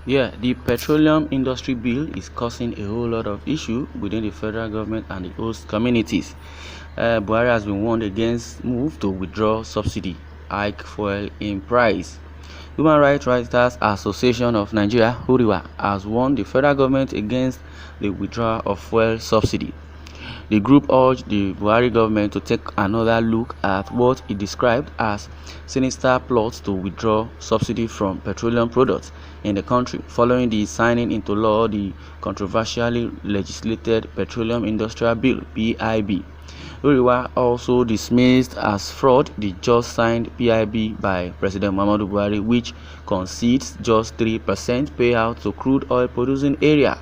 Yeah, the petroleum industry bill is causing a whole lot of issue within the federal government and the host communities. Buhari has been warned against move to withdraw subsidy, hike fuel in price. Human Rights Writers Association of Nigeria, Huriwa, has warned the federal government against the withdrawal of fuel subsidy. The group urged the Buhari government to take another look at what it described as sinister plots to withdraw subsidy from petroleum products in the country following the signing into law the controversially legislated Petroleum Industrial Bill (PIB). Huriwa also dismissed as fraud the just signed PIB by President Muhammadu Buhari, which concedes just 3% payout to crude oil producing area.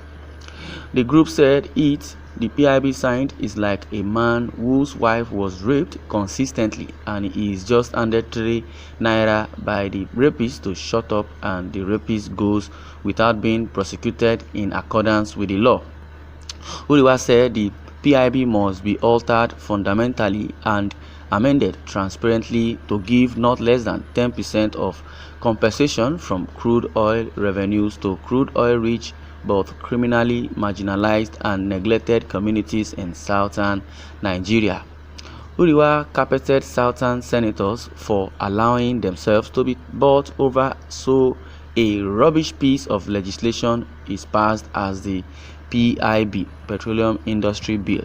The group said the PIB signed, is like a man whose wife was raped consistently and he is just handed 3 naira by the rapist to shut up and the rapist goes without being prosecuted in accordance with the law. Huriwa said the PIB must be altered fundamentally and amended transparently to give not less than 10% of compensation from crude oil revenues to crude oil-rich but criminally marginalized and neglected communities in southern Nigeria. Huriwa carpeted southern senators for allowing themselves to be bought over so a rubbish piece of legislation is passed as the PIB (Petroleum Industry Bill).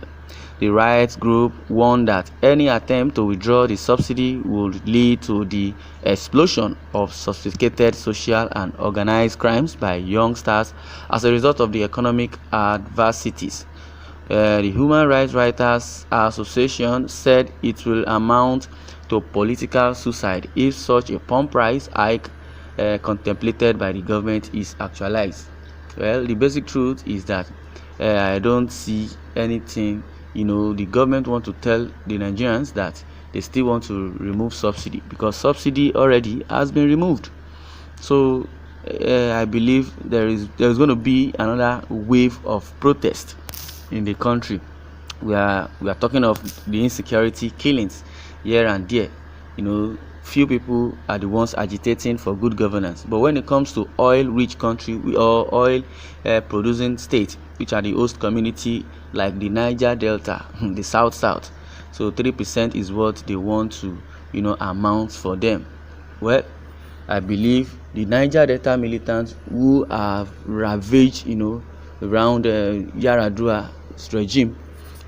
The rights group warned that any attempt to withdraw the subsidy would lead to the explosion of sophisticated social and organized crimes by youngsters as a result of the economic adversities. The Human Rights Writers Association said it will amount to political suicide if such a pump price hike contemplated by the government is actualized. Well, the basic truth is that I don't see anything. The government want to tell the Nigerians that they still want to remove subsidy because subsidy already has been removed. So I believe there's going to be another wave of protest in the country. We are talking of the insecurity killings here and there. Few people are the ones agitating for good governance, but when it comes to oil-rich country or oil producing state, which are the host community like the Niger Delta, the South, so 3% is what they want to amount for them. Well, I believe the Niger Delta militants who have ravaged around Yaradura's regime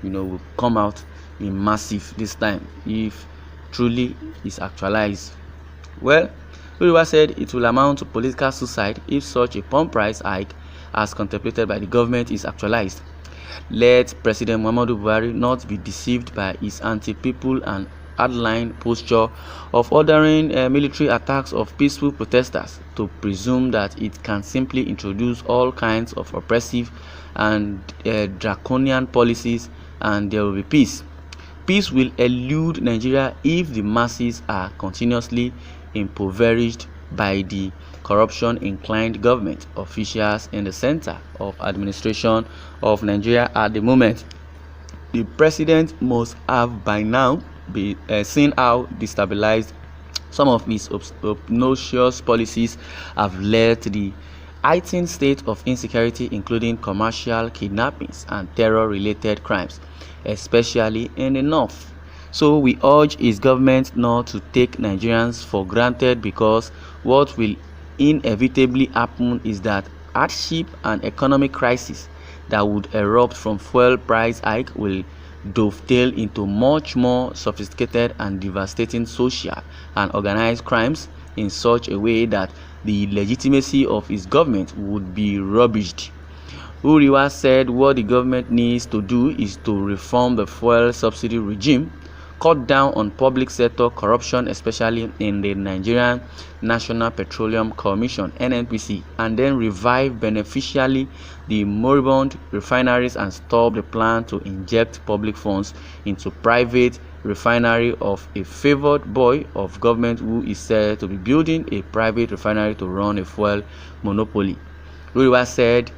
will come out in massive this time if truly is actualized. Well, Huriwa said it will amount to political suicide if such a pump price hike as contemplated by the government is actualized. Let President Muhammadu Buhari not be deceived by his anti-people and hardline posture of ordering military attacks of peaceful protesters to presume that it can simply introduce all kinds of oppressive and draconian policies and there will be peace. Peace will elude Nigeria if the masses are continuously impoverished by the corruption-inclined government officials in the center of administration of Nigeria at the moment. The president must have by now seen how destabilized some of his obnoxious policies have led to the heightened state of insecurity, including commercial kidnappings and terror-related crimes, especially in the north. So we urge his government not to take Nigerians for granted because what will inevitably happen is that hardship and economic crisis that would erupt from fuel price hike will dovetail into much more sophisticated and devastating social and organized crimes in such a way that the legitimacy of his government would be rubbished. Huriwa said what the government needs to do is to reform the fuel subsidy regime, cut down on public sector corruption, especially in the Nigerian National Petroleum Commission (NNPC), and then revive beneficially the moribund refineries and stop the plan to inject public funds into private refinery of a favored boy of government who is said to be building a private refinery to run a fuel monopoly. Huriwa said,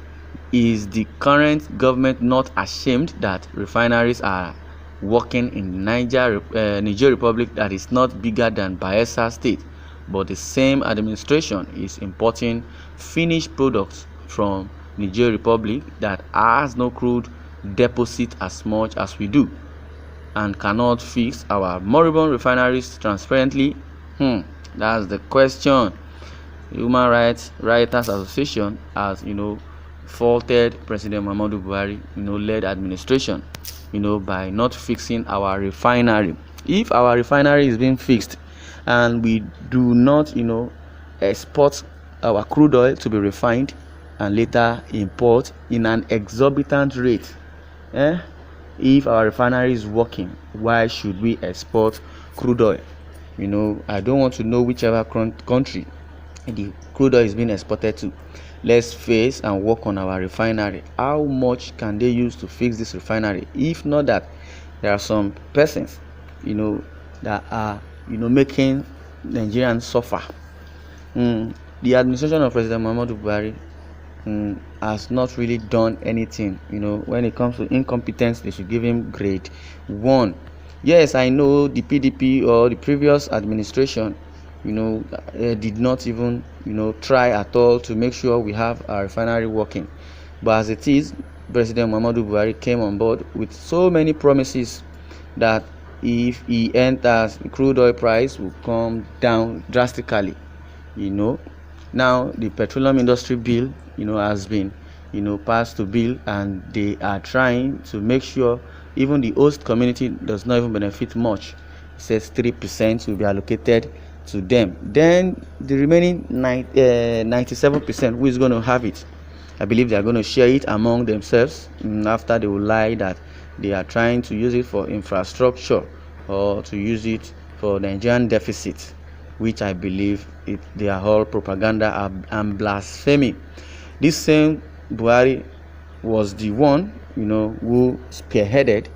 is the current government not ashamed that refineries are working in Niger Republic that is not bigger than Bayelsa State, but the same administration is importing finished products from Niger Republic that has no crude deposit as much as we do, and cannot fix our moribund refineries transparently? That's the question. The Human Rights Writers Association has, faulted President Muhammadu Buhari, led administration, by not fixing our refinery. If our refinery is being fixed and we do not, export our crude oil to be refined and later import in an exorbitant rate, if our refinery is working, why should we export crude oil? I don't want to know whichever country the crude oil is being exported to. Let's face and work on our refinery. How much can they use to fix this refinery? If not that there are some persons, that are, making Nigerians suffer. The administration of President Muhammadu Buhari has not really done anything. When it comes to incompetence, they should give him grade 1. Yes, I know the PDP or the previous administration, did not even, try at all to make sure we have our refinery working. But as it is, President Muhammadu Buhari came on board with so many promises that if he enters, the crude oil price will come down drastically. Now the petroleum industry bill, has been, passed to bill, and they are trying to make sure even the host community does not even benefit much. It says 3% will be allocated to them. Then the remaining 97%, who is going to have it? I believe they are going to share it among themselves, after they will lie that they are trying to use it for infrastructure or to use it for Nigerian deficit, which I believe they are all propaganda and blasphemy. This same Buhari was the one, who spearheaded,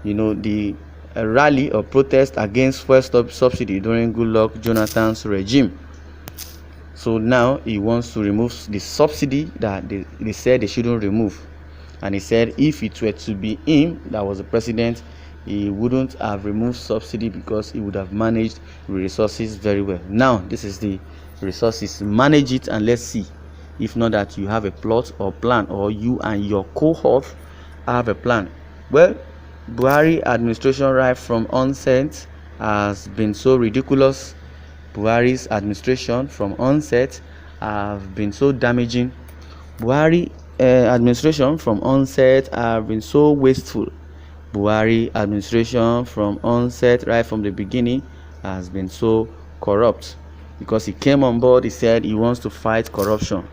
the rally or protest against fuel subsidy during Goodluck Jonathan's regime. So now he wants to remove the subsidy that they said they shouldn't remove. And he said if it were to be him that was the president, he wouldn't have removed subsidy because he would have managed resources very well. Now this is the resources. Manage it and let's see. If not that you have a plot or plan, or you and your cohort have a plan. Well, Buhari administration right from onset has been so ridiculous. Buhari's administration from onset have been so damaging. Buhari administration from onset have been so wasteful. Buhari administration from onset right from the beginning has been so corrupt, because he came on board, he said he wants to fight corruption.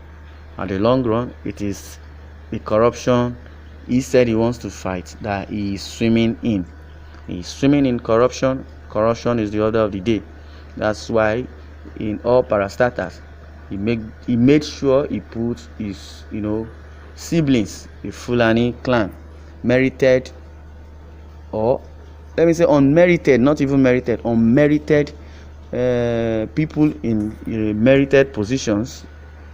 At the long run, it is the corruption he said he wants to fight that he is swimming in. He is swimming in corruption. Corruption is the order of the day. That's why in all parastatals, he made sure he put his siblings, the Fulani clan, merited, or let me say unmerited, not even merited, unmerited people in merited positions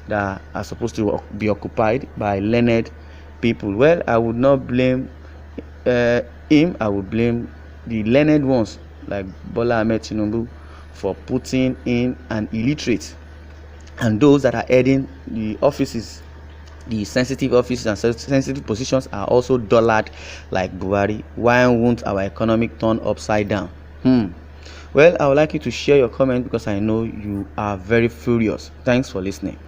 that are supposed to be occupied by learned people. Well, I would not blame him. I would blame the learned ones like Bola Ahmed Tinubu for putting in an illiterate, and those that are heading the offices, the sensitive offices and sensitive positions, are also dullard like Buhari. Why won't our economic turn upside down? Well, I would like you to share your comment because I know you are very furious. Thanks for listening.